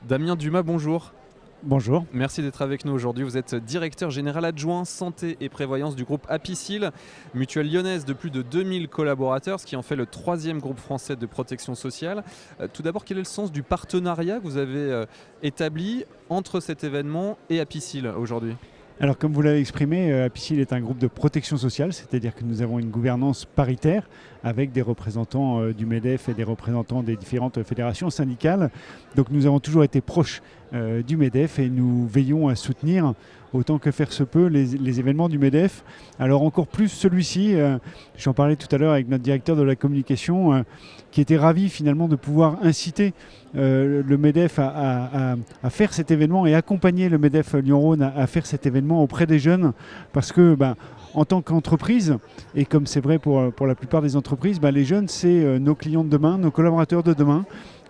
Damien Dumas, bonjour. Bonjour. Merci d'être avec nous aujourd'hui. Vous êtes directeur général adjoint santé et prévoyance du groupe Apicil, mutuelle lyonnaise de plus de 2000 collaborateurs, ce qui en fait le troisième groupe français de protection sociale. Tout d'abord, quel est le sens du partenariat que vous avez établi entre cet événement et Apicil aujourd'hui ? Alors comme vous l'avez exprimé, Apicil est un groupe de protection sociale, c'est-à-dire que nous avons une gouvernance paritaire avec des représentants du MEDEF et des représentants des différentes fédérations syndicales. Donc nous avons toujours été proches du MEDEF et nous veillons à soutenir autant que faire se peut les événements du MEDEF. Alors encore plus celui-ci, j'en parlais tout à l'heure avec notre directeur de la communication, qui était ravi finalement de pouvoir inciter le MEDEF à faire cet événement et accompagner le MEDEF Lyon-Rhône à faire cet événement auprès des jeunes, parce que en tant qu'entreprise, et comme c'est vrai pour la plupart des entreprises, les jeunes, c'est nos clients de demain, nos collaborateurs de demain.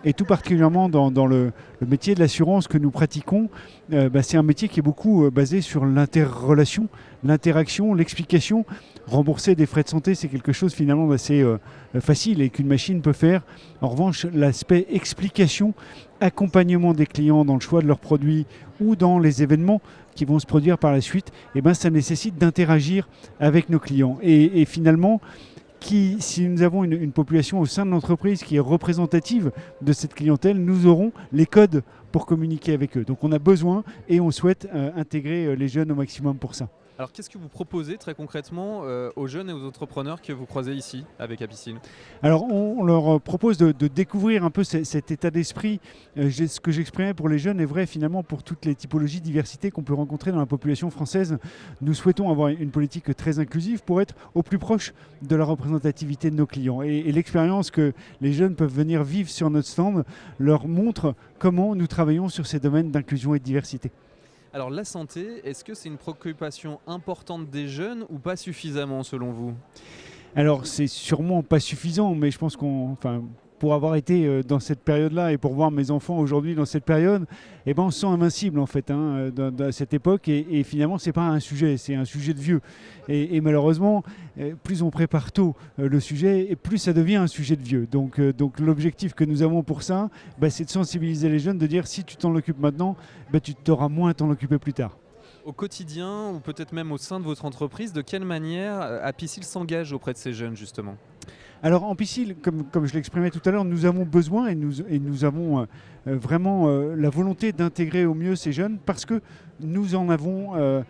Et tout particulièrement dans le métier de l'assurance que nous pratiquons, c'est un métier qui est beaucoup basé sur l'interrelation, l'interaction, l'explication. Rembourser des frais de santé, c'est quelque chose finalement d'assez facile et qu'une machine peut faire. En revanche, l'aspect explication, accompagnement des clients dans le choix de leurs produits ou dans les événements qui vont se produire par la suite, ça nécessite d'interagir avec nos clients. Et finalement, si nous avons une population au sein de l'entreprise qui est représentative de cette clientèle, nous aurons les codes pour communiquer avec eux. Donc on a besoin et on souhaite intégrer les jeunes au maximum pour ça. Alors qu'est-ce que vous proposez très concrètement aux jeunes et aux entrepreneurs que vous croisez ici avec Apicil ? Alors on leur propose de découvrir un peu cet état d'esprit. Ce que j'exprimais pour les jeunes est vrai finalement pour toutes les typologies de diversité qu'on peut rencontrer dans la population française. Nous souhaitons avoir une politique très inclusive pour être au plus proche de la représentativité de nos clients. Et l'expérience que les jeunes peuvent venir vivre sur notre stand leur montre comment nous travaillons sur ces domaines d'inclusion et de diversité. Alors la santé, est-ce que c'est une préoccupation importante des jeunes ou pas suffisamment selon vous ? Alors c'est sûrement pas suffisant, mais je pense pour avoir été dans cette période-là et pour voir mes enfants aujourd'hui dans cette période, on se sent invincible en fait à cette époque et finalement c'est pas un sujet, c'est un sujet de vieux. Et malheureusement, plus on prépare tôt le sujet et plus ça devient un sujet de vieux. Donc l'objectif que nous avons pour ça, c'est de sensibiliser les jeunes, de dire si tu t'en occupes maintenant, tu t'auras moins à t'en occuper plus tard. Au quotidien ou peut-être même au sein de votre entreprise, de quelle manière Apicil s'engage auprès de ces jeunes justement ? Alors en Apicil, comme je l'exprimais tout à l'heure, nous avons besoin et nous avons vraiment la volonté d'intégrer au mieux ces jeunes parce que nous en avons,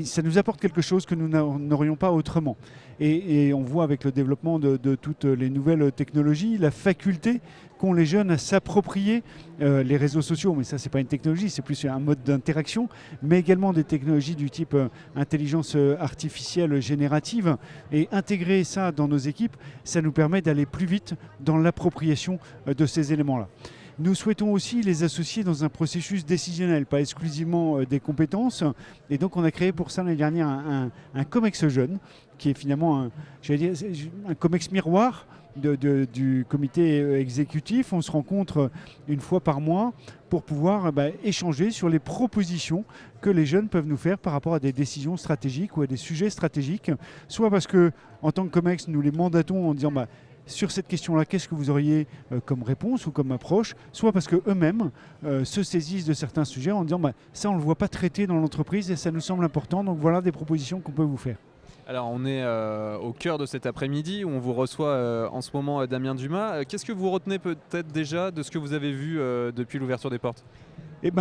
ça nous apporte quelque chose que nous n'aurions pas autrement. Et on voit avec le développement de toutes les nouvelles technologies, la faculté qu'ont les jeunes à s'approprier les réseaux sociaux. Mais ça, ce n'est pas une technologie, c'est plus un mode d'interaction, mais également des technologies du type intelligence artificielle générative. Et intégrer ça dans nos équipes, ça nous permet d'aller plus vite dans l'appropriation de ces éléments-là. Nous souhaitons aussi les associer dans un processus décisionnel, pas exclusivement des compétences. Et donc on a créé pour ça l'année dernière un COMEX jeune, qui est finalement un COMEX miroir du comité exécutif. On se rencontre une fois par mois pour pouvoir échanger sur les propositions que les jeunes peuvent nous faire par rapport à des décisions stratégiques ou à des sujets stratégiques, soit parce que en tant que COMEX, nous les mandatons en disant sur cette question-là, qu'est-ce que vous auriez comme réponse ou comme approche, soit parce qu'eux-mêmes se saisissent de certains sujets en disant ça on ne le voit pas traité dans l'entreprise et ça nous semble important, donc voilà des propositions qu'on peut vous faire. Alors on est au cœur de cet après-midi où on vous reçoit en ce moment Damien Dumas. Qu'est-ce que vous retenez peut-être déjà de ce que vous avez vu depuis l'ouverture des portes ?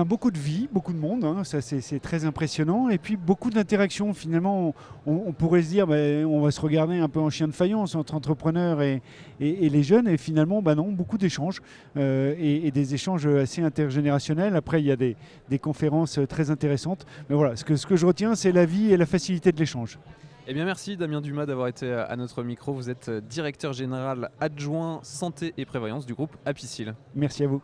Beaucoup de vie, beaucoup de monde, ça c'est très impressionnant. Et puis beaucoup d'interactions. Finalement, on pourrait se dire, on va se regarder un peu en chien de faïence entre entrepreneurs et les jeunes. Et finalement, non, beaucoup d'échanges et des échanges assez intergénérationnels. Après, il y a des conférences très intéressantes. Mais voilà, ce que je retiens, c'est la vie et la facilité de l'échange. Eh bien merci Damien Dumas d'avoir été à notre micro. Vous êtes directeur général adjoint santé et prévoyance du groupe Apicil. Merci à vous.